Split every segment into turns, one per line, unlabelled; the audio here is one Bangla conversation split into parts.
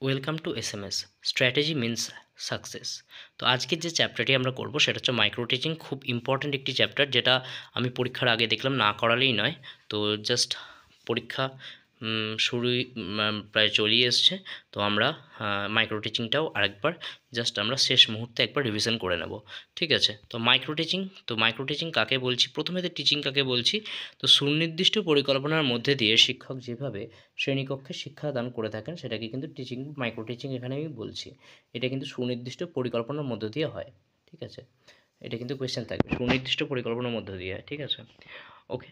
Welcome to SMS strategy means success. তো আজকের যে চ্যাপ্টারটি আমরা করব সেটা হচ্ছে মাইক্রো টিচিং। খুব ইম্পর্ট্যান্ট একটি চ্যাপ্টার, যেটা আমি পরীক্ষার আগে দেখলাম না করালেই নয়। তো জাস্ট পরীক্ষা শুরুই প্রায় চলেই এসছে। তো আমরা মাইক্রো টিচিংটাও আরেকবার জাস্ট আমরা শেষ মুহূর্তে একবার রিভিশন করে নেব। ঠিক আছে, তো মাইক্রো টিচিং কাকে বলছি, প্রথমে তো টিচিং কাকে বলছি। তো সুনির্দিষ্ট পরিকল্পনার মধ্যে দিয়ে শিক্ষক যেভাবে শ্রেণীকক্ষে শিক্ষাদান করে থাকেন সেটাকে কিন্তু টিচিং, মাইক্রো টিচিং এখানে আমি বলছি। এটা কিন্তু সুনির্দিষ্ট পরিকল্পনার মধ্য দিয়ে হয়। ঠিক আছে, এটা কিন্তু কোয়েশ্চেন থাকবে, সুনির্দিষ্ট পরিকল্পনার মধ্য দিয়ে হয়। ঠিক আছে, ওকে।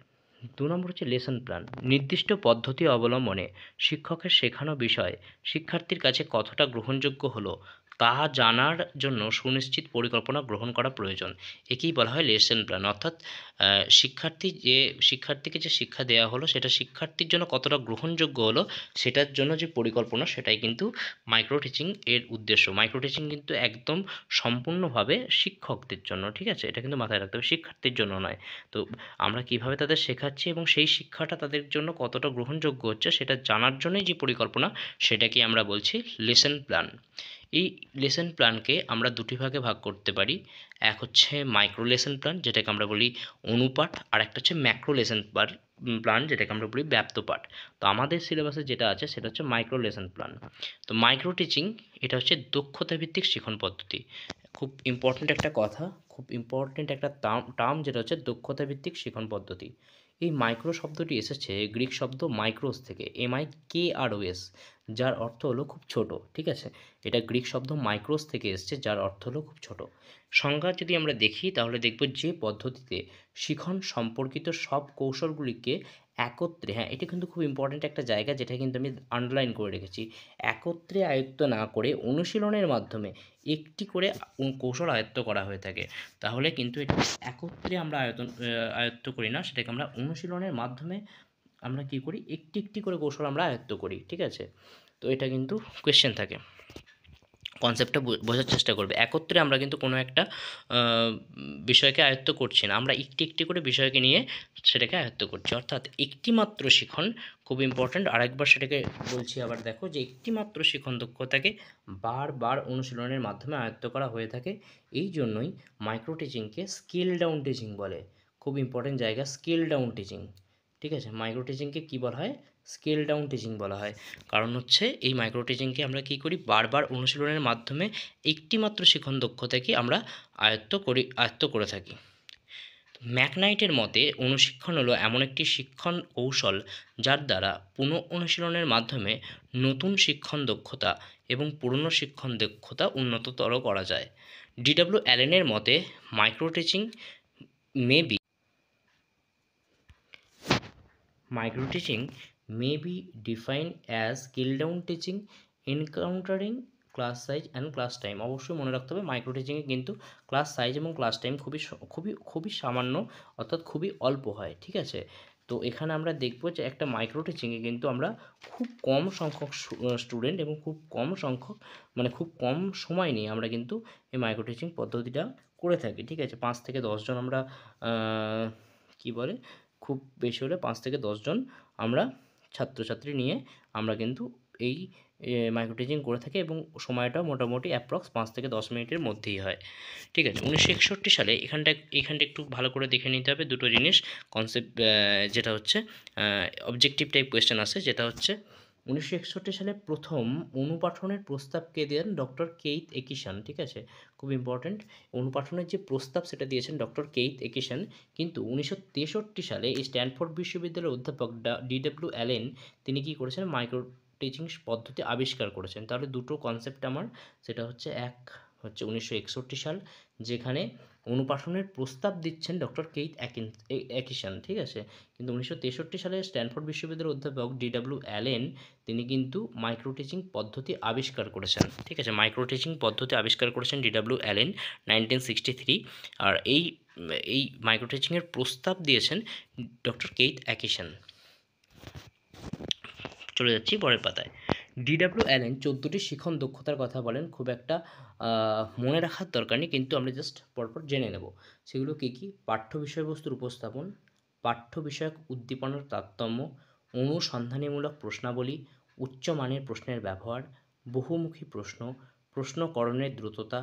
2 নম্বর হচ্ছে লেসন প্ল্যান। নির্দিষ্ট পদ্ধতি অবলম্বনে শিক্ষকের শেখানো বিষয় শিক্ষার্থীর কাছে কতটা গ্রহণযোগ্য হলো তা জানার জন্য সুনিশ্চিত পরিকল্পনা গ্রহণ করা প্রয়োজন। একেই বলা হয় লেসন প্ল্যান। অর্থাৎ শিক্ষার্থীকে যে শিক্ষা দেওয়া হলো সেটা শিক্ষার্থীর জন্য কতটা গ্রহণযোগ্য হলো সেটার জন্য যে পরিকল্পনা, সেটাই কিন্তু মাইক্রো টিচিং এর উদ্দেশ্য। মাইক্রো টিচিং কিন্তু একদম সম্পূর্ণভাবে শিক্ষকদের জন্য। ঠিক আছে, এটা কিন্তু মাথায় রাখতে হবে, শিক্ষার্থীর জন্য নয়। তো আমরা কিভাবে তাদের শেখাচ্ছি এবং সেই শিক্ষাটা তাদের জন্য কতটা গ্রহণযোগ্য হচ্ছে সেটা জানার জন্যই যে পরিকল্পনা, সেটাকে আমরা বলছি লেসন প্ল্যান। এই লেসন প্ল্যানকে আমরা দুটি ভাগে ভাগ করতে পারি। এক হচ্ছে মাইক্রো লেসন প্ল্যান, যেটাকে আমরা বলি অনুপাঠ, আর একটা হচ্ছে ম্যাক্রো লেসন প্ল্যান, যেটাকে আমরা বলি ব্যাপ্ত পাঠ। তো আমাদের সিলেবাসে যেটা আছে সেটা হচ্ছে মাইক্রো লেসন প্ল্যান। তো মাইক্রো টিচিং এটা হচ্ছে দক্ষতা ভিত্তিক শিক্ষণ পদ্ধতি। খুব ইম্পর্ট্যান্ট একটা কথা, খুব ইম্পর্ট্যান্ট একটা টার্ম, যেটা হচ্ছে দক্ষতা ভিত্তিক শিক্ষণ পদ্ধতি। এই মাইক্রো শব্দটি এসেছে গ্রিক শব্দ মাইক্রোস থেকে, MIKROS, যার অর্থ হলো খুব ছোট। ঠিক আছে, এটা গ্রিক শব্দ মাইক্রোস থেকে এসেছে, যার অর্থ হলো খুব ছোট। সংজ্ঞা যদি আমরা দেখি তাহলে দেখব যে পদ্ধতিতে শিখন সম্পর্কিত সব কৌশলগুলিকে একত্রে, হ্যাঁ এটা কিন্তু খুব ইম্পর্ট্যান্ট একটা জায়গা, যেটা কিন্তু আমি আন্ডারলাইন করে রেখেছি, একত্রে আয়ত্ত না করে অনুশীলনের মাধ্যমে একটি করে কৌশল আয়ত্ত করা হয়ে থাকে। তাহলে কিন্তু এটা একত্রে আমরা আয়ত্ত করি না, সেটাকে আমরা অনুশীলনের মাধ্যমে আমরা কী করি, একটি একটি করে কৌশল আমরা আয়ত্ত করি। ঠিক আছে, তো এটা কিন্তু কোয়েশ্চেন থাকে, কনসেপ্টটা বোঝার চেষ্টা করবে। একত্রে আমরা কিন্তু কোনো একটা বিষয়কে আয়ত্ত করছি না, আমরা একটি একটি করে বিষয়কে নিয়ে সেটাকে আয়ত্ত করছি। অর্থাৎ একটি মাত্র শিখন, খুব ইম্পর্ট্যান্ট, আরেকবার সেটাকে বলছি আবার দেখো, যে একটি মাত্র শিখন দক্ষতাকে বারবার অনুশীলনের মাধ্যমে আয়ত্ত করা হয়ে থাকে। এই জন্যই মাইক্রো টিচিংকে স্কেল ডাউন টিচিং বলে। খুব ইম্পর্ট্যান্ট জায়গা, স্কেল ডাউন টিচিং। ঠিক আছে, মাইক্রো টিচিংকে কী বলা হয়, স্কেল ডাউন টিচিং বলা হয়। কারণ হচ্ছে এই মাইক্রো টিচিংকে আমরা কী করি, বারবার অনুশীলনের মাধ্যমে একটিমাত্র শিখন দক্ষতাকে আমরা আয়ত্ত করে থাকি। ম্যাকনাইটের মতে অনুশিক্ষণ হলো এমন একটি শিক্ষণ কৌশল যার দ্বারা পুনঃ অনুশীলনের মাধ্যমে নতুন শিক্ষণ দক্ষতা এবং পুরনো শিক্ষণ দক্ষতা উন্নততর করা যায়। DW অ্যালেনের মতে micro teaching may be Micro teaching may be defined as scale down teaching encountering class size and class time. অবশ্যই মনে রাখতে হবে মাইক্রো টিচিংয়ে কিন্তু ক্লাস সাইজ এবং ক্লাস টাইম খুবই সামান্য, অর্থাৎ খুবই অল্প হয়। ঠিক আছে, তো এখানে আমরা দেখব যে একটা মাইক্রো টিচিংয়ে কিন্তু আমরা খুব কম সংখ্যক স্টুডেন্ট এবং খুব কম সংখ্যক, মানে খুব কম সময় নিয়ে আমরা কিন্তু এই মাইক্রো টিচিং পদ্ধতিটা করে থাকি। ঠিক আছে, 5 থেকে 10 জন আমরা কী বলে, খুব বেশি হলে 5 থেকে 10 জন আমরা ছাত্রছাত্রী নিয়ে আমরা কিন্তু এই মাইক্রো টিচিং করে থাকি, এবং সময়টাও মোটামুটি অ্যাপ্রক্স 5 থেকে 10 মিনিটের মধ্যেই হয়। ঠিক আছে, 1961 সালে এখানটা একটু ভালো করে দেখে নিতে হবে দুটো জিনিস, কনসেপ্ট, যেটা হচ্ছে অবজেক্টিভ টাইপ কোয়েশ্চেন আসে, যেটা হচ্ছে 1961 সালে প্রথম অনুপাঠনের প্রস্তাব কে দেন, ডক্টর কেইথ একিসন। ঠিক আছে, খুব ইম্পর্ট্যান্ট, অনুপাঠনের যে প্রস্তাব সেটা দিয়েছেন ডক্টর কেইথ একিসন। কিন্তু 1963 সালে এই স্ট্যানফোর্ড বিশ্ববিদ্যালয়ের অধ্যাপক DW অ্যালেন, তিনি কী করেছেন, মাইক্রো টিচিং পদ্ধতি আবিষ্কার করেছেন। তাহলে দুটো কনসেপ্ট আমার, সেটা হচ্ছে এক হচ্ছে 1961 সাল, যেখানে অনুপাঠনের প্রস্তাব দিচ্ছেন ডক্টর কেইথ একিসন। ঠিক আছে, কিন্তু 1963 সালে স্ট্যানফোর্ড বিশ্ববিদ্যালয়ের অধ্যাপক DW অ্যালেন, তিনি কিন্তু মাইক্রো টিচিং পদ্ধতি আবিষ্কার করেছেন। ঠিক আছে, মাইক্রো টিচিং পদ্ধতি আবিষ্কার করেছেন DW অ্যালেন 1963। আর এই মাইক্রো টিচিংয়ের প্রস্তাব দিয়েছেন ডক্টর কেইথ একিসন। চলে যাচ্ছি পরের পাতায়। DW অ্যালেন 14টি শিখন দক্ষতার কথা বলেন, খুব একটা মনে রাখার দরকার নেই, কিন্তু আমরা জাস্ট পরপর জেনে নেব সেগুলো কী কী। পাঠ্য বিষয়বস্তুর উপস্থাপন, পাঠ্য বিষয়ক উদ্দীপনার তারতম্য, অনুসন্ধানীমূলক প্রশ্নাবলী, উচ্চমানের প্রশ্নের ব্যবহার, বহুমুখী প্রশ্ন, প্রশ্নকরণের দ্রুততা,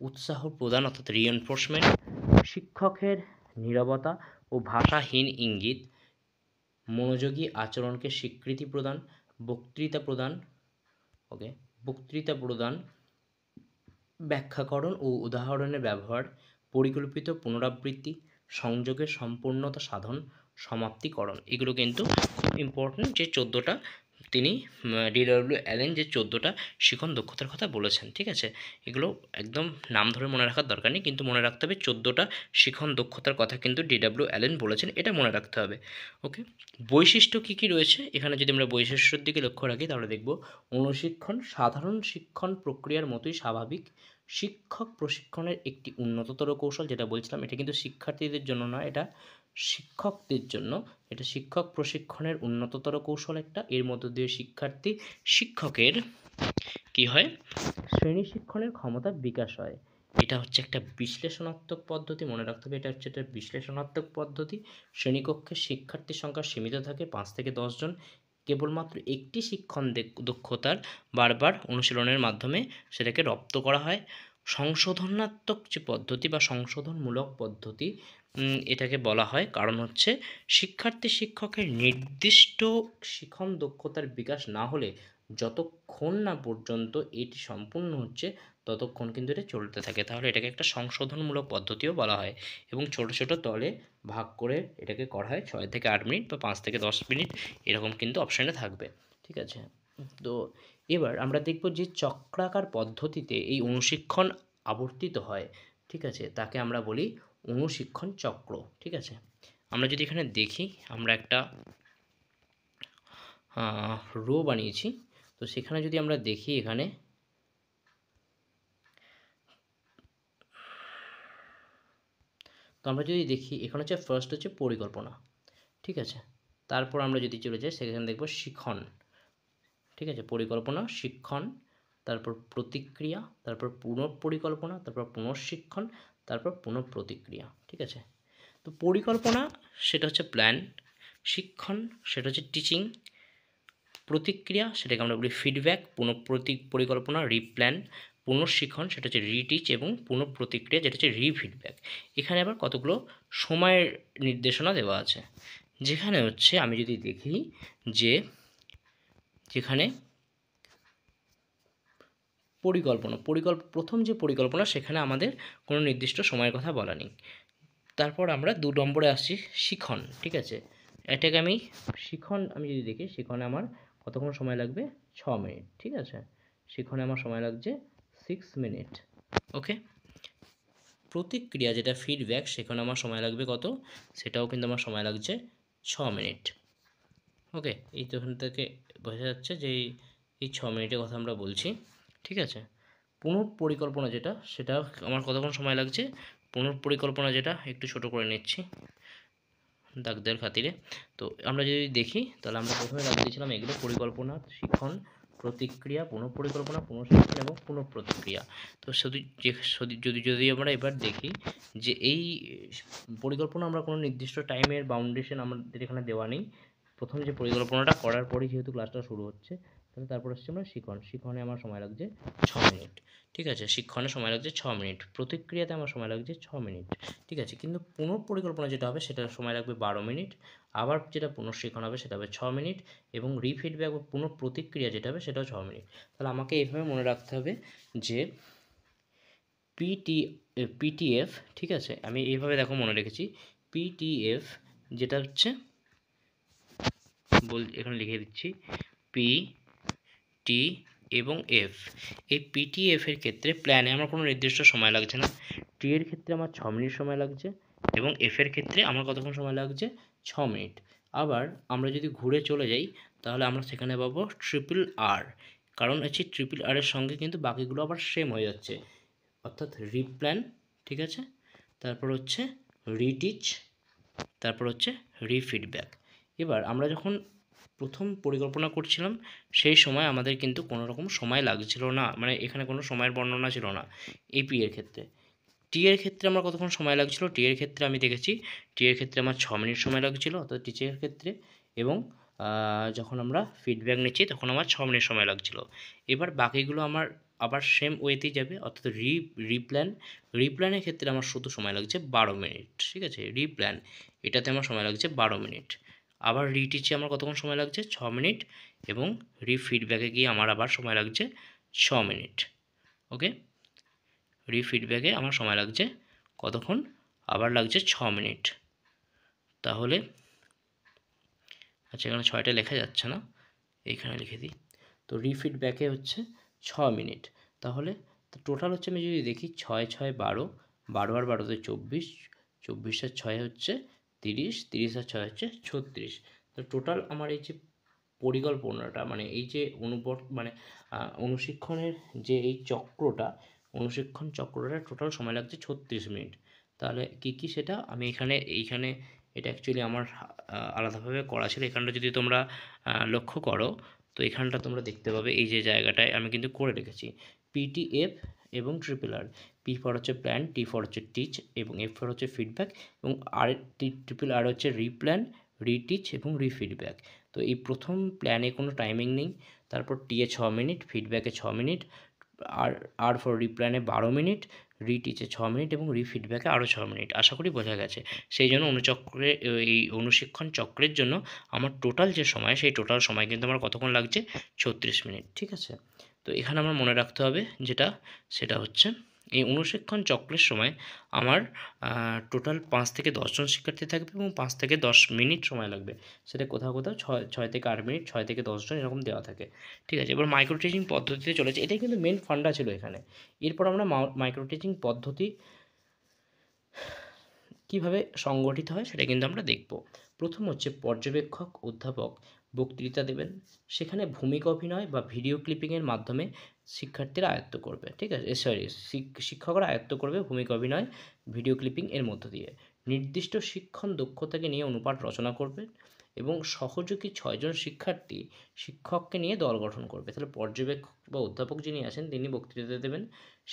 উৎসাহ প্রদান অর্থাৎ রিএনফোর্সমেন্ট, শিক্ষকের নীরবতা ও ভাষাহীন ইঙ্গিত, মনোযোগী আচরণকে স্বীকৃতি প্রদান, বক্তৃতা প্রদান, ওকে, বক্তৃতা প্রদান, ব্যাখ্যাকরণ ও উদাহরণের ব্যবহার, পরিকল্পিত পুনরাবৃত্তি, সংযোগের সম্পূর্ণতা সাধন, সমাপ্তিকরণ, এগুলো কিন্তু খুব ইম্পর্টেন্ট যে 14টা তিনি ডিডব্লিউ অ্যালেন যে 14টা শিখন দক্ষতার কথা বলেছেন। ঠিক আছে, এগুলো একদম নাম ধরে মনে রাখার দরকার নেই, কিন্তু মনে রাখতে হবে 14টা শিখন দক্ষতার কথা কিন্তু ডিডব্লিউ অ্যালেন বলেছেন, এটা মনে রাখতে হবে। ওকে, বৈশিষ্ট্য কী কী রয়েছে এখানে যদি আমরা বৈশিষ্ট্যের দিকে লক্ষ্য রাখি তাহলে দেখব অনুশিক্ষণ সাধারণ শিক্ষণ প্রক্রিয়ার মতোই স্বাভাবিক, শিক্ষক প্রশিক্ষণের একটি উন্নততর কৌশল, যেটা বলছিলাম এটা কিন্তু শিক্ষার্থীদের জন্য নয়, এটা শিক্ষকদের জন্য, এটা শিক্ষক প্রশিক্ষণের উন্নততর কৌশল একটা, এর মধ্য দিয়ে শিক্ষকের কি হয়, শ্রেণী শিক্ষণের ক্ষমতা বিকাশ হয়। এটা হচ্ছে একটা বিশ্লেষণাত্মক পদ্ধতি, মনে রাখতে হবে এটা হচ্ছে একটা বিশ্লেষণাত্মক পদ্ধতি। শ্রেণীকক্ষে শিক্ষার্থীর সংখ্যা সীমিত থাকে 5 থেকে 10 জন, কেবলমাত্র একটি শিক্ষণ দক্ষতার বারবার অনুশীলনের মাধ্যমে সেটাকে রপ্ত করা হয়। সংশোধনাত্মক যে পদ্ধতি বা সংশোধনমূলক পদ্ধতি এটাকে বলা হয়, কারণ হচ্ছে শিক্ষকের নির্দিষ্ট শিখন দক্ষতার বিকাশ না হলে যতক্ষণ না পর্যন্ত এটি সম্পূর্ণ হচ্ছে ততক্ষণ কিন্তু এটা চলতে থাকে, তাহলে এটাকে একটা সংশোধনমূলক পদ্ধতিও বলা হয়। এবং ছোট ছোট দলে ভাগ করে এটাকে করা হয় 6 থেকে 8 মিনিট বা 5 থেকে 10 মিনিট, এরকম কিন্তু অপশানে থাকবে। ঠিক আছে, তো এবার আমরা দেখব যে চক্রাকার পদ্ধতিতে এই অনুশিক্ষণ আবর্তিত হয়। ঠিক আছে, তাকে আমরা বলি অনুশিক্ষণ চক্র। ঠিক আছে, আমরা যদি এখানে দেখি আমরা একটা রো বানিয়েছি, তো সেখানে যদি আমরা দেখি এখানে তো আমরা যদি দেখি এখানে হচ্ছে ফার্স্ট হচ্ছে পরিকল্পনা। ঠিক আছে, তারপর আমরা যদি চলে যাই সেখানে দেখব শিখন। ঠিক আছে, পরিকল্পনা, শিক্ষণ, তারপর প্রতিক্রিয়া, তারপর পুনঃপরিকল্পনা, তারপর পুনঃশিক্ষণ, তারপর পুনঃপ্রতিক্রিয়া। ঠিক আছে, তো পরিকল্পনা সেটা হচ্ছে প্ল্যান, শিক্ষণ সেটা হচ্ছে টিচিং, প্রতিক্রিয়া সেটাকে আমরা বলি ফিডব্যাক, পরিকল্পনা রিপ্ল্যান, পুনঃশিক্ষণ সেটা হচ্ছে রিটিচ এবং পুনঃপ্রতিক্রিয়া যেটা হচ্ছে রিফিডব্যাক। এখানে আবার কতগুলো সময়ের নির্দেশনা দেওয়া আছে, যেখানে হচ্ছে আমি যদি দেখি যে যেখানে প্রথম যে পরিকল্পনা সেখানে আমাদের কোনো নির্দিষ্ট সময়ের কথা বলা নেই। তারপর আমরা 2 নম্বরে আসছি শিখন। ঠিক আছে, এটাকে আমি শিখন আমি যদি দেখি শিখনে আমার কতক্ষণ সময় লাগবে 6 মিনিট। ঠিক আছে, শিখনে আমার সময় লাগছে 6 মিনিট। ওকে, প্রতিক্রিয়া যেটা ফিডব্যাক সেখানে আমার সময় লাগবে কত, সেটাও কিন্তু আমার সময় লাগছে 6 মিনিট। ওকে, এই তো এখান থেকে বোঝা যাচ্ছে যে এই 6 মিনিটের কথা আমরা বলছি। ঠিক আছে, পুনঃপরিকল্পনা যেটা সেটা আমার কতক্ষণ সময় লাগছে, পুনঃপরিকল্পনা যেটা একটু ছোট করে নিচ্ছি দাগ দেওয়ার খাতিরে। তো আমরা যদি দেখি তাহলে আমরা প্রথমে দাগ দিয়েছিলাম এগুলো পরিকল্পনা, শিখন, প্রতিক্রিয়া, পুনঃপরিকল্পনা, পুনঃশিক্ষণ এবং পুনঃপ্রতিক্রিয়া। তো যদি আমরা এবার দেখি যে এই পরিকল্পনা আমরা কোনো নির্দিষ্ট টাইমের বাউন্ডেশন আমাদের এখানে দেওয়া নেই। প্রথম যে পরিকল্পনাটা করার পরেই যেহেতু ক্লাসটা শুরু হচ্ছে, তাহলে তারপর হচ্ছে আমরা শিখনে আমার সময় লাগছে 6 মিনিট। ঠিক আছে, শিক্ষণে সময় লাগছে 6 মিনিট, প্রতিক্রিয়াতে আমার সময় লাগছে 6 মিনিট। ঠিক আছে, কিন্তু পুনঃপরিকল্পনা যেটা হবে সেটা সময় লাগবে 12 মিনিট, আবার যেটা পুনঃশিক্ষণ হবে সেটা হবে 6 মিনিট, এবং রিফিডব্যাক বা পুনঃপ্রতিক্রিয়া যেটা হবে সেটাও 6 মিনিট। তাহলে আমাকে এইভাবে মনে রাখতে হবে যে পিটিএফ, ঠিক আছে, আমি এইভাবে দেখো মনে রেখেছি পিটিএফ যেটা হচ্ছে এখানে লিখে দিচ্ছি পি টি এবং এফ। এই পিটিএফ এর ক্ষেত্রে প্ল্যানে আমার কোনো নির্দিষ্ট সময় লাগছে না, টি এর ক্ষেত্রে আমার 6 মিনিট সময় লাগছে এবং এফ এর ক্ষেত্রে আমার কতক্ষণ সময় লাগছে 6 মিনিট। আবার আমরা যদি ঘুরে চলে যাই তাহলে আমরা সেখানে পাবো ট্রিপল আর, কারণ হচ্ছে ট্রিপল আর এর সঙ্গে কিন্তু বাকিগুলো আবার সেম হয়ে যাচ্ছে, অর্থাৎ রিপ্ল্যান। ঠিক আছে, তারপর হচ্ছে রিটিচ, তারপর হচ্ছে রিফিডব্যাক। এবার আমরা যখন প্রথম পরিকল্পনা করছিলাম সেই সময় আমাদের কিন্তু কোনো রকম সময় লাগছিল না, মানে এখানে কোনো সময়ের বর্ণনা ছিল না এপি এর ক্ষেত্রে। টি এর ক্ষেত্রে আমার কতক্ষণ সময় লাগছিল, টি এর ক্ষেত্রে আমি দেখেছি টি এর ক্ষেত্রে আমার 6 মিনিট সময় লাগছিল অর্থাৎ টিচের ক্ষেত্রে, এবং যখন আমরা ফিডব্যাক নিচ্ছি তখন আমার 6 মিনিট সময় লাগছিল। এবার বাকিগুলো আমার আবার সেম ওয়েতেই যাবে, অর্থাৎ রিপ্ল্যানের ক্ষেত্রে আমার শুধু সময় লাগছে 12 মিনিট, ঠিক আছে? রিপ্ল্যান এটাতে আমার সময় লাগছে 12 মিনিট। আবার রিটিচে আমার কতক্ষণ সময় লাগছে? 6 মিনিট, এবং ফিডব্যাকে গিয়ে আমার আবার সময় লাগছে 6 মিনিট। ওকে, ফিডব্যাকে আমার সময় লাগছে কতক্ষণ? আবার লাগছে 6 মিনিট। তাহলে আচ্ছা, এখানে 6টা লেখা যাচ্ছে না, এইখানে লিখে দিই। তো ফিডব্যাকে হচ্ছে 6 মিনিট। তাহলে টোটাল হচ্ছে, আমি যদি দেখি 6 6 12, 12 আর 12 তে 24, 24 আর 6 হচ্ছে 30, 30 আর 6 হচ্ছে 36। তো টোটাল আমার এই যে পরিকল্পনাটা, মানে এই যে অনুশিক্ষণের যে এই চক্রটা, অনুশিক্ষণ চক্রটা টোটাল সময় লাগছে 36 মিনিট। তাহলে কী সেটা আমি এইখানে এটা অ্যাকচুয়ালি আমার আলাদাভাবে করা ছিল। এখানটা যদি তোমরা লক্ষ্য করো, তো এখানটা তোমরা দেখতে পাবে এই যে জায়গাটায় আমি কিন্তু করে রেখেছি PTF এবং RRR। P ফর হচ্ছে প্ল্যান, T ফর হচ্ছে টিচ, এবং F ফর হচ্ছে ফিডব্যাক, এবং RRR হচ্ছে রিপ্ল্যান, রিটিচ এবং রিফিডব্যাক। তো এই প্রথম প্ল্যানে কোনো টাইমিং নেই, তারপর টিয়ে 6 মিনিট, ফিডব্যাকে 6 মিনিট, আর ফর রিপ্ল্যানে 12 মিনিট, রিটিচে 6 মিনিট এবং রিফিডব্যাকে আরও 6 মিনিট। আশা করি বোঝা গেছে। সেই জন্য এই অনুশিক্ষণ চক্রের জন্য আমার টোটাল যে সময়, সেই টোটাল সময় কিন্তু আমার কতক্ষণ লাগছে? 36 মিনিট, ঠিক আছে? তো এখানে আমার মনে রাখতে হবে সেটা হচ্ছে এই অনুশিক্ষণ চক্রের সময় আমার টোটাল 5 থেকে 10 জন শিক্ষার্থী থাকবে এবং 5 থেকে 10 মিনিট সময় লাগবে। সেটা কোথাও 6 থেকে 8 মিনিট, 6 থেকে 10 জন এরকম দেওয়া থাকে, ঠিক আছে? এবার মাইক্রো টিচিং পদ্ধতিতে চলেছে, এটাই কিন্তু মেন ফান্ডা ছিল এখানে। এরপর আমরা মাইক্রো টিচিং পদ্ধতি কীভাবে সংগঠিত হয় সেটা কিন্তু আমরা দেখব। প্রথম হচ্ছে পর্যবেক্ষক অধ্যাপক বক্তৃতা দেবেন, সেখানে ভূমিকা অভিনয় বা ভিডিও ক্লিপিংয়ের মাধ্যমে শিক্ষার্থীরা আয়ত্ত করবে, ঠিক আছে? শিক্ষকরা আয়ত্ত করবে ভূমিকা অভিনয়, ভিডিও ক্লিপিং এর মধ্য দিয়ে। নির্দিষ্ট শিক্ষণ দক্ষতাকে নিয়ে অনুপাত রচনা করবে, এবং সহযোগী 6 জন শিক্ষার্থী শিক্ষককে নিয়ে দল গঠন করবে। তাহলে পর্যবেক্ষক বা অধ্যাপক যিনি আছেন তিনি বক্তৃতা দেবেন,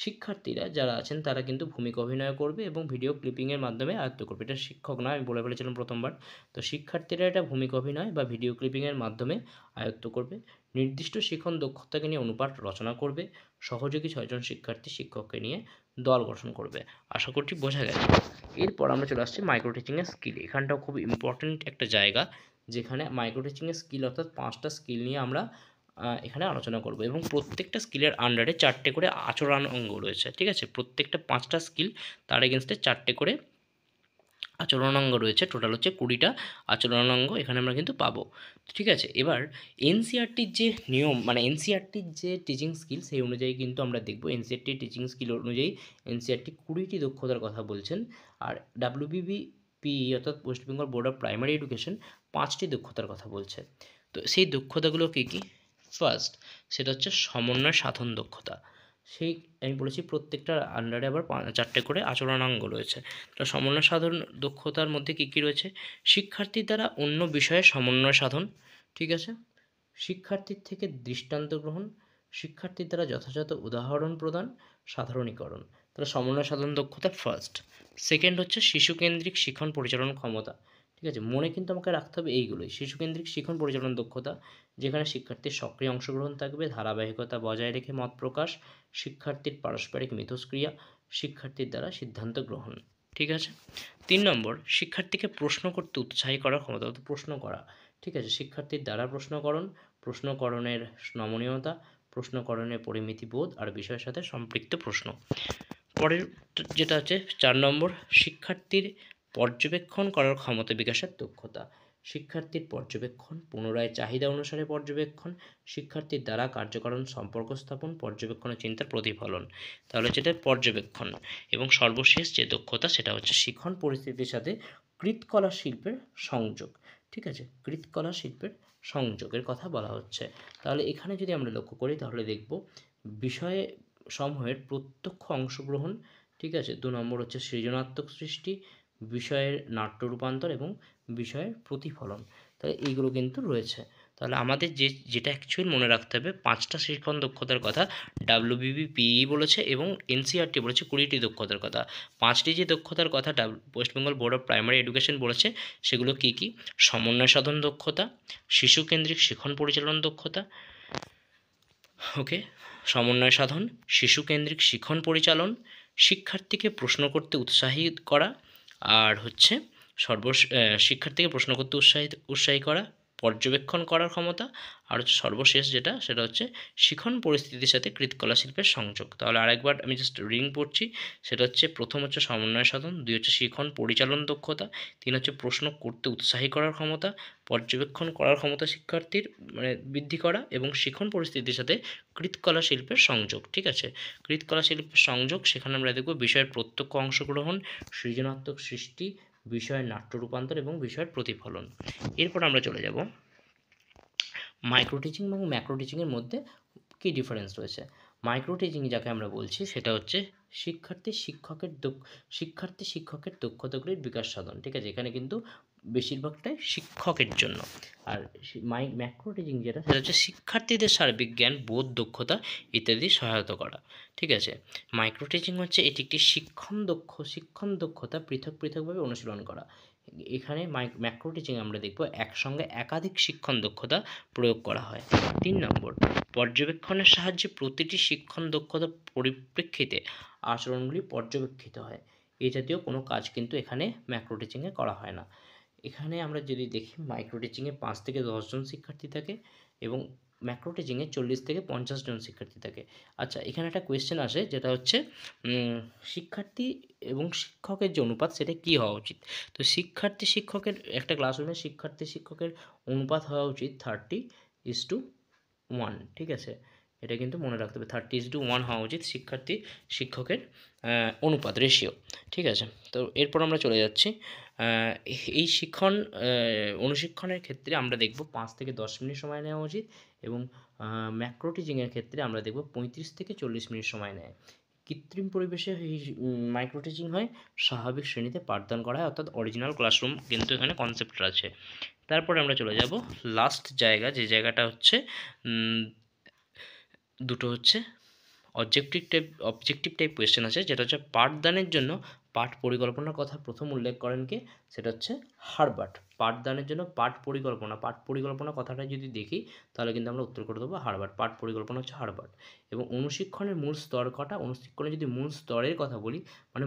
শিক্ষার্থীরা যারা আছেন তারা কিন্তু ভূমিকা অভিনয় করবে এবং ভিডিও ক্লিপিংয়ের মাধ্যমে আয়ত্ত করবে। এটা শিক্ষক নয়, আমি বলে ফেলেছিলাম প্রথমবার। তো শিক্ষার্থীরা এটা ভূমিকা অভিনয় বা ভিডিও ক্লিপিংয়ের মাধ্যমে আয়ত্ত করবে। নির্দিষ্ট শিক্ষণ দক্ষতাকে নিয়ে অনুপাত রচনা করবে। সহযোগী 6 জন শিক্ষার্থী শিক্ষককে নিয়ে দল গঠন করবে। আশা করছি বোঝা গেছে। এরপর আমরা চলে আসছি মাইক্রো টিচিংয়ের স্কিল। এখানটাও খুব ইম্পর্ট্যান্ট একটা জায়গা, যেখানে মাইক্রো টিচিংয়ের স্কিল, অর্থাৎ 5টা স্কিল নিয়ে আমরা এখানে আলোচনা করব, এবং প্রত্যেকটা স্কিলের আন্ডারে 4টে করে আচরণাঙ্গ রয়েছে, ঠিক আছে? প্রত্যেকটা 5টা স্কিল, তার এগেনস্টে 4টে করে আচরণাঙ্গ রয়েছে। টোটাল হচ্ছে 20টা আচরণাঙ্গ এখানে আমরা কিন্তু পাবো, ঠিক আছে? এবার এনসিইআরটির যে নিয়ম, মানে এনসিইআরটির যে টিচিং স্কিল, সেই অনুযায়ী কিন্তু আমরা দেখব। এনসিইআরটির টিচিং স্কিল অনুযায়ী এনসিইআরটি 20টি দক্ষতার কথা বলছেন, আর WBBPE অর্থাৎ West Bengal board of primary education 5টি দক্ষতার কথা বলছে। তো সেই দক্ষতাগুলো কী কী? ফার্স্ট, সেটা হচ্ছে সমন্বয় সাধন দক্ষতা। সেই আমি বলেছি প্রত্যেকটার আন্ডারে আবার 4টে করে আচরণাঙ্গ রয়েছে। তো সমন্বয় সাধন দক্ষতার মধ্যে কী কী রয়েছে? শিক্ষার্থীর দ্বারা অন্য বিষয়ে সমন্বয় সাধন, ঠিক আছে? শিক্ষার্থীর থেকে দৃষ্টান্ত গ্রহণ, শিক্ষার্থীর দ্বারা যথাযথ উদাহরণ প্রদান, সাধারণীকরণ। তাহলে সমন্বয় সাধন দক্ষতা ফার্স্ট। সেকেন্ড হচ্ছে শিশুকেন্দ্রিক শিক্ষণ পরিচালন ক্ষমতা, ঠিক আছে? মনে কিন্তু আমাকে রাখতে হবে এইগুলোই। শিশুকেন্দ্রিক শিক্ষণ পরিচালন দক্ষতা, যেখানে শিক্ষার্থীর সক্রিয় অংশগ্রহণ থাকবে, ধারাবাহিকতা বজায় রেখে মত প্রকাশ, শিক্ষার্থীর পারস্পরিক মিথস্ক্রিয়া, শিক্ষার্থীর দ্বারা সিদ্ধান্ত গ্রহণ, ঠিক আছে? 3 নম্বর, শিক্ষার্থীকে প্রশ্ন করতে উৎসাহী করার ক্ষমতা, অর্থাৎ প্রশ্ন করা, ঠিক আছে? শিক্ষার্থীর দ্বারা প্রশ্নকরণের নমনীয়তা, প্রশ্নকরণের পরিমিতি বোধ আর বিষয়ের সাথে সম্পৃক্ত প্রশ্ন। পরের যেটা হচ্ছে 4 নম্বর, শিক্ষার্থীর পর্যবেক্ষণ করার ক্ষমতা বিকাশের দক্ষতা। শিক্ষার্থীর পর্যবেক্ষণ, পুনরায় চাহিদা অনুসারে পর্যবেক্ষণ, শিক্ষার্থীর দ্বারা কার্যকারণ সম্পর্ক স্থাপন, পর্যবেক্ষণের চিন্তার প্রতিফলন। তাহলে যেটা পর্যবেক্ষণ। এবং সর্বশেষ যে দক্ষতা, সেটা হচ্ছে শিক্ষণ পরিস্থিতির সাথে কৃৎকলা শিল্পের সংযোগ, ঠিক আছে? কৃৎকলা শিল্পের সংযোগের কথা বলা হচ্ছে। তাহলে এখানে যদি আমরা লক্ষ্য করি, তাহলে দেখব বিষয়ে সমূহের প্রত্যক্ষ অংশগ্রহণ, ঠিক আছে? 2 নম্বর হচ্ছে সৃজনাত্মক সৃষ্টি, বিষয়ের নাট্য রূপান্তর এবং বিষয়ের প্রতিফলন। তাহলে এইগুলো কিন্তু রয়েছে। তাহলে আমাদের যেটা অ্যাকচুয়ালি মনে রাখতে হবে 5টা শিক্ষণ দক্ষতার কথা WBBPE বলেছে এবং NCERT বলেছে 20টি দক্ষতার কথা। 5টি যে দক্ষতার কথা West Bengal board of primary education বলেছে সেগুলো কী কী? সমন্বয় সাধন দক্ষতা, শিশুকেন্দ্রিক শিখন পরিচালন দক্ষতা, ওকে, সমন্বয় সাধন, শিশুকেন্দ্রিক শিখন পরিচালন, শিক্ষার্থীকে প্রশ্ন করতে উৎসাহী করা, আর হচ্ছে শিক্ষার্থীকে প্রশ্ন করতে উৎসাহী করা, পর্যবেক্ষণ করার ক্ষমতা, আর হচ্ছে সর্বশেষ যেটা সেটা হচ্ছে শিখন পরিস্থিতির সাথে কৃতকলা শিল্পের সংযোগ। তাহলে আরেকবার আমি জাস্ট রিডিং পড়ছি। সেটা হচ্ছে প্রথম হচ্ছে সমন্বয় সাধন, 2 হচ্ছে শিখন পরিচালন দক্ষতা, 3 হচ্ছে প্রশ্ন করতে উৎসাহী করার ক্ষমতা, পর্যবেক্ষণ করার ক্ষমতা শিক্ষার্থীর মানে বৃদ্ধি করা, এবং শিখন পরিস্থিতির সাথে কৃতকলা শিল্পের সংযোগ। ঠিক আছে, কৃতকলা শিল্পের সংযোগ, সেখানে আমরা দেখব বিষয়ের প্রত্যক্ষ অংশগ্রহণ, সৃজনাত্মক সৃষ্টি, বিষয়ের নাট্য রূপান্তর এবং বিষয়ের প্রতিফলন। এরপর আমরা চলে যাব মাইক্রো টিচিং এবং ম্যাক্রো টিচিংয়ের মধ্যে কী ডিফারেন্স রয়েছে। মাইক্রো টিচিং যাকে আমরা বলছি সেটা হচ্ছে শিক্ষার্থী শিক্ষকের দক্ষতাগুলির বিকাশ সাধন। ঠিক আছে, এখানে কিন্তু বেশিরভাগটাই শিক্ষকের জন্য। আর ম্যাক্রো টিচিং যেটা সেটা হচ্ছে শিক্ষার্থীদের সার্বিক জ্ঞান, বোধ, দক্ষতা ইত্যাদি সহায়তা করা। ঠিক আছে, মাইক্রো টিচিং হচ্ছে এটি একটি শিক্ষণ দক্ষতা পৃথকভাবে অনুশীলন করা। এখানে ম্যাক্রো টিচিং আমরা দেখব একসঙ্গে একাধিক শিক্ষণ দক্ষতা প্রয়োগ করা হয়। 3 নম্বর, পর্যবেক্ষণের সাহায্যে প্রতিটি শিক্ষণ দক্ষতার পরিপ্রেক্ষিতে আচরণগুলি পর্যবেক্ষিত হয়। এই জাতীয় কোনো কাজ কিন্তু এখানে ম্যাক্রো টিচিংয়ে করা হয় না। এখানে আমরা যদি দেখি মাইক্রো টিচিংয়ে 5 থেকে 10 জন শিক্ষার্থী থাকে এবং ম্যাক্রো টিচিংয়ে 40 থেকে 50 জন শিক্ষার্থী থাকে। আচ্ছা, এখানে একটা কোয়েশ্চেন আসে যেটা হচ্ছে শিক্ষার্থী এবং শিক্ষকের যে অনুপাত সেটা কী হওয়া উচিত। তো শিক্ষকের একটা ক্লাসরুমে শিক্ষকের অনুপাত হওয়া উচিত 30:1। ঠিক আছে, এটা কিন্তু মনে রাখতে হবে 30:1 হওয়া উচিত শিক্ষকের অনুপাত, রেশিও। ঠিক আছে, তো এরপর আমরা চলে যাচ্ছি এই অনুশিক্ষণের ক্ষেত্রে আমরা দেখব 5 থেকে 10 মিনিট সময় নেওয়া উচিত, এবং ম্যাক্রো টিচিংয়ের ক্ষেত্রে আমরা দেখব 35 থেকে 40 মিনিট সময় নেয়। কৃত্রিম পরিবেশে এই মাইক্রো টিচিং হয়, স্বাভাবিক শ্রেণীতে পাঠদান করা হয়, অর্থাৎ অরিজিনাল ক্লাসরুম কিন্তু এখানে কনসেপ্টটা আছে। তারপরে আমরা চলে যাব লাস্ট জায়গা, যে জায়গাটা হচ্ছে দুটো হচ্ছে অবজেক্টিভ টাইপ কোয়েশ্চেন আছে, যেটা হচ্ছে পাঠদানের জন্য পাঠ পরিকল্পনার কথা প্রথম উল্লেখ করেন কে, সেটা হচ্ছে হারবার্ট। পাঠদানের জন্য পাঠ পরিকল্পনা কথাটা যদি দেখি তাহলে কিন্তু আমরা উত্তর করে দেবো হারবার্ট। পাঠ পরিকল্পনা হচ্ছে হারবার্ট। এবং অনুশিক্ষণের মূল স্তর কটা, অনুশিক্ষণের যদি মূল স্তরের কথা বলি, মানে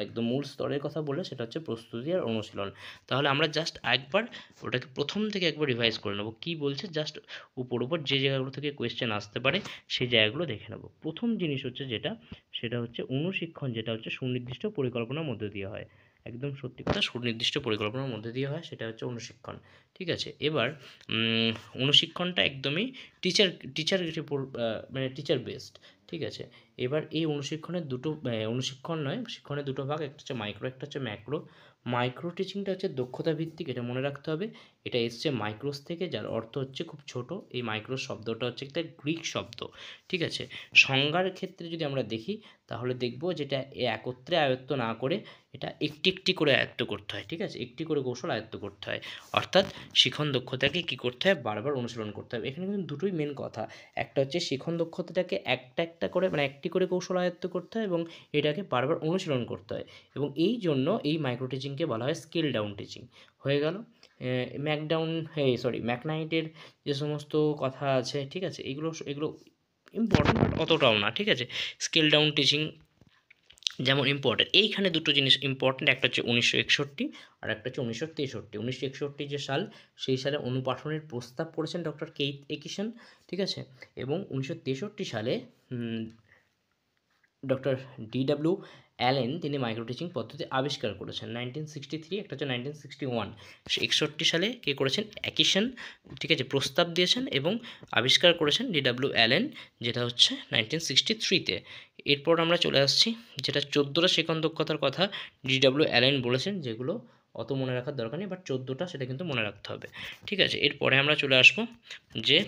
একদম মূল স্তরের কথা বলে সেটা হচ্ছে প্রস্তুতি আর অনুশীলন। তাহলে আমরা জাস্ট একবার ওটাকে প্রথম থেকে একবার রিভাইজ করে নেবো কী বলছে, জাস্ট উপর যে জায়গাগুলো থেকে কোয়েশ্চেন আসতে পারে সেই জায়গাগুলো দেখে নেব। প্রথম জিনিস হচ্ছে সেটা হচ্ছে অনুশিক্ষণ, যেটা হচ্ছে সুনির্দিষ্ট পরিকল্পনার মধ্যে দিয়ে হয়। একদম সত্যি কথা, সুনির্দিষ্ট পরিকল্পনার মধ্যে দিয়ে হয়, সেটা হচ্ছে অনুশিক্ষণ। ঠিক আছে, এবার অনুশিক্ষণটা একদমই টিচার বেসড। ঠিক আছে, এবার এই শিক্ষণের দুটো ভাগ, একটা হচ্ছে মাইক্রো, একটা হচ্ছে ম্যাক্রো। মাইক্রো টিচিংটা হচ্ছে দক্ষতা ভিত্তিক, এটা মনে রাখতে হবে। এটা এসছে মাইক্রোস থেকে, যার অর্থ হচ্ছে খুব ছোট। এই মাইক্রোস শব্দটা হচ্ছে একটা গ্রিক শব্দ। ঠিক আছে, সংজ্ঞার ক্ষেত্রে যদি আমরা দেখি তাহলে দেখব যেটা একত্রে আয়ত্ত না করে এটা একটি করে আয়ত্ত করতে হয়। ঠিক আছে, একটি করে কৌশল আয়ত্ত করতে হয়, অর্থাৎ শিখন দক্ষতাকে কী করতে হয়, বারবার অনুশীলন করতে হবে। এখানে কিন্তু দুটোই মেন কথা, একটা হচ্ছে শিখন দক্ষতাটাকে একটা করে একটি করে কৌশল আয়ত্ত করতে হয় এবং এটাকে বারবার অনুশীলন করতে হয়। এবং এই জন্য এই মাইক্রো টিচিংকে বলা হয় স্কেল ডাউন টিচিং। হয়ে গেল। ম্যাকনাইটের যে সমস্ত কথা আছে, ঠিক আছে, এগুলো ইম্পর্টেন্ট, বাট অতটাও না। ঠিক আছে, স্কেল ডাউন টিচিং যেমন ইম্পর্টেন্ট, এইখানে দুটো জিনিস ইম্পর্টেন্ট, একটা হচ্ছে 1961 আর একটা হচ্ছে 1963। 1961 যে সাল, সেই সালে অনুপাঠনের প্রস্তাব করেছেন ডক্টর কেইথ একিসন। ঠিক আছে, এবং 1963 সালে ডক্টর DW অ্যালেন তিনি মাইক্রো টিচিং পদ্ধতি আবিষ্কার করেছেন 1963, একটা হচ্ছে 1961। 61 সালে কে করেছেন, একিসন। ঠিক আছে, প্রস্তাব দিয়েছেন এবং আবিষ্কার করেছেন DW অ্যালেন, যেটা হচ্ছে 1963-তে। এরপর আমরা চলে আসছি যেটা 14টা শিখন দক্ষতার কথা DW অ্যালেন বলেছেন, যেগুলো অত মনে রাখার দরকার নেই, বাট 14টা সেটা কিন্তু মনে রাখতে হবে। ঠিক আছে, এরপরে আমরা চলে আসবো যে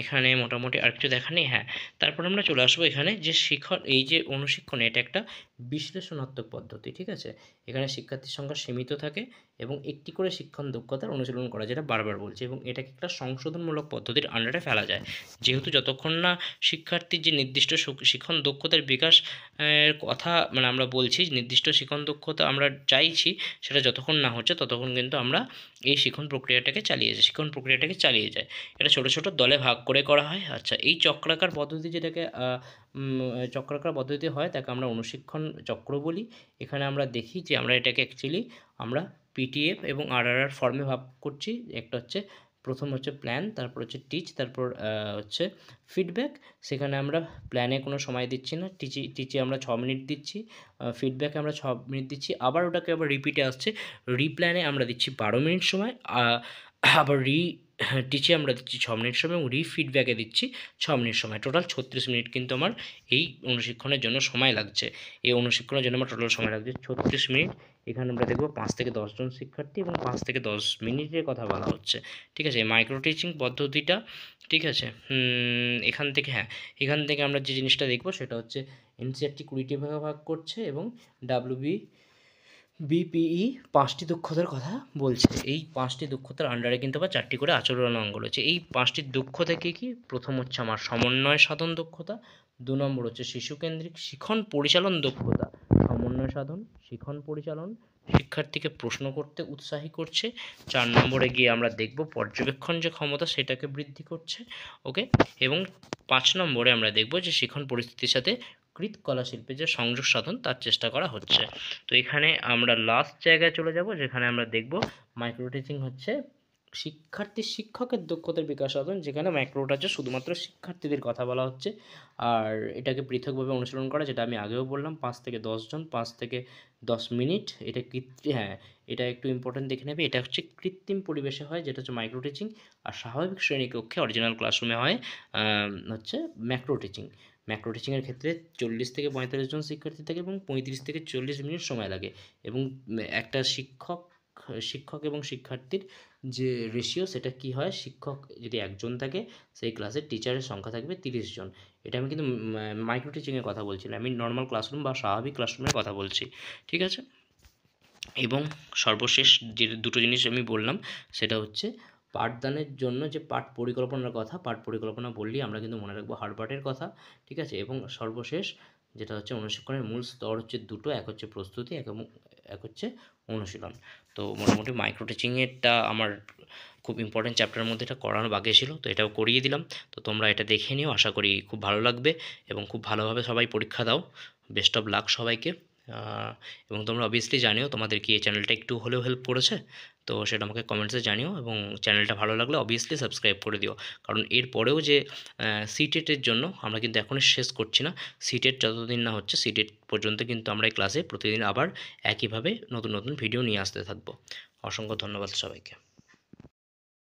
এখানে মোটামুটি আর কিছু দেখা নেই। হ্যাঁ, তারপর আমরা চলে আসবো এখানে যে এই যে অনুশিক্ষণ, এটা একটা বিশ্লেষণাত্মক পদ্ধতি। ঠিক আছে, এখানে শিক্ষার্থীর সংখ্যা সীমিত থাকে এবং একটি করে শিক্ষণ দক্ষতার অনুশীলন করা, যেটা বারবার বলছি, এবং এটাকে একটা সংশোধনমূলক পদ্ধতির আন্ডারে ফেলা যায়। যেহেতু যতক্ষণ না শিক্ষার্থীর যে নির্দিষ্ট শিক্ষণ দক্ষতার বিকাশ কথা মানে আমরা বলছি, নির্দিষ্ট শিক্ষণ দক্ষতা আমরা চাইছি, সেটা যতক্ষণ না হচ্ছে ততক্ষণ কিন্তু আমরা এই শিক্ষণ প্রক্রিয়াটাকে চালিয়ে যায়। এটা ছোটো ছোটো দলে ভাগ করে করা হয়। আচ্ছা, এই চক্রাকার পদ্ধতি যেটাকে চক্রাকার পদ্ধতি হয় তাকে আমরা অনুশিক্ষণ চক্র বলি। এখানে আমরা দেখি যে আমরা এটাকে অ্যাকচুয়ালি আমরা পিটিএফ এবং আরআরআর ফর্মে ভাগ করছি। একটা হচ্ছে প্রথম হচ্ছে প্ল্যান, তারপর হচ্ছে টিচ, তারপর হচ্ছে ফিডব্যাক। সেখানে আমরা প্ল্যানে কোনো সময় দিচ্ছি না, টিচে আমরা 6 মিনিট দিচ্ছি, ফিডব্যাকে আমরা 6 মিনিট দিচ্ছি, আবার ওটাকে আবার রিপিটে আসছে। রিপ্ল্যানে আমরা দিচ্ছি 12 মিনিট সময়, আবার টিচে আমরা দিচ্ছি 6 মিনিট সময়, এবং ফিডব্যাকে দিচ্ছি 6 মিনিট সময়। টোটাল 36 মিনিট কিন্তু আমার এই অনুশিক্ষণের জন্য সময় লাগছে। এই অনুশিক্ষণের জন্য আমার টোটাল সময় লাগছে 36 মিনিট। এখানে আমরা দেখব 5 থেকে 10 জন শিক্ষার্থী এবং 5 থেকে 10 মিনিটের কথা বলা হচ্ছে। ঠিক আছে, মাইক্রো টিচিং পদ্ধতিটা, ঠিক আছে। এখান থেকে আমরা যে জিনিসটা দেখব সেটা হচ্ছে এনসিইআরটি 20টি ভাগে ভাগ করছে এবং বিপিই 5টি দক্ষতার কথা বলছে। এই 5টি দক্ষতার আন্ডারে কিন্তু আবার 4টি করে আচরণ অঙ্গ রয়েছে। এই 5টি দক্ষতা কি? প্রথম হচ্ছে আমার সমন্বয় সাধন দক্ষতা, 2 নম্বর হচ্ছে শিশুকেন্দ্রিক শিখন পরিচালন দক্ষতা। সমন্বয় সাধন, শিখন পরিচালন, শিক্ষার্থীকে প্রশ্ন করতে উৎসাহী করছে। 4 নম্বরে গিয়ে আমরা দেখব পর্যবেক্ষণ যে ক্ষমতা সেটাকে বৃদ্ধি করছে। ওকে, এবং 5 নম্বরে আমরা দেখব যে শিখন পরিস্থিতির সাথে কলা শিল্পের যে সংযোগ সাধন তার চেষ্টা করা হচ্ছে। তো এখানে আমরা লাস্ট জায়গায় চলে যাব, যেখানে আমরা দেখব মাইক্রো টিচিং হচ্ছে শিক্ষকের দক্ষতার বিকাশ সাধন, যেখানে মাইক্রোটা হচ্ছে শুধুমাত্র শিক্ষার্থীদের কথা বলা হচ্ছে। আর এটাকে পৃথকভাবে অনুশীলন করা, যেটা আমি আগেও বললাম, 5 থেকে 10 জন, 5 থেকে 10 মিনিট। এটা এটা একটু ইম্পর্টেন্ট দেখে নেবে। এটা হচ্ছে কৃত্রিম পরিবেশে হয়, যেটা হচ্ছে মাইক্রো টিচিং। আর স্বাভাবিক শ্রেণীকক্ষে অরিজিনাল ক্লাসরুমে হয় হচ্ছে ম্যাক্রো টিচিং। ম্যাক্রো টিচিংয়ের ক্ষেত্রে 40 থেকে 45 জন শিক্ষার্থী থাকে এবং 35 থেকে 40 মিনিট সময় লাগে। এবং একটা শিক্ষক এবং শিক্ষার্থীর যে রেশিও সেটা কি হয়, শিক্ষক যদি একজন থাকে সেই ক্লাসের টিচারের সংখ্যা থাকবে 30 জন। এটা আমি কিন্তু মাইক্রো টিচিংয়ের কথা বলছি না, আমি নর্মাল ক্লাসরুম বা স্বাভাবিক ক্লাসরুমের কথা বলছি। ঠিক আছে, এবং সর্বশেষ যে দুটো জিনিস আমি বললাম সেটা হচ্ছে পাঠদানের জন্য যে পাঠ পরিকল্পনার কথা, পাঠ পরিকল্পনা বললেই আমরা কিন্তু মনে রাখবো হারবার্টের কথা। ঠিক আছে, এবং সর্বশেষ যেটা হচ্ছে অনুশিক্ষণের মূল স্তর হচ্ছে দুটো, এক হচ্ছে প্রস্তুতি, এক হচ্ছে অনুশীলন। তো মোটামুটি মাইক্রো টিচিংয়েরটা আমার খুব ইম্পর্টেন্ট চ্যাপ্টারের মধ্যে এটা করানো বাকি ছিল, তো এটাও করিয়ে দিলাম। তো তোমরা এটা দেখে নিও, আশা করি খুব ভালো লাগবে এবং খুব ভালোভাবে সবাই পরীক্ষা দাও। বেস্ট অফ লাক সবাইকে। এবং তোমরা অবভিয়াসলি জানিও তোমাদের কি এই চ্যানেলটা একটু হলেও হেল্প করেছে, তো সেটা আমাকে কমেন্টসে জানিও। এবং চ্যানেলটা ভালো লাগলে অবভিয়াসলি সাবস্ক্রাইব করে দিও, কারণ এর পরেও যে সিটেটের জন্য আমরা কিন্তু এখনই শেষ করছি না। সিটেট যতদিন না হচ্ছে, সিটেট পর্যন্ত কিন্তু আমরা এই ক্লাসে প্রতিদিন আবার একইভাবে নতুন নতুন ভিডিও নিয়ে আসতে থাকবো। অসংখ্য ধন্যবাদ সবাইকে।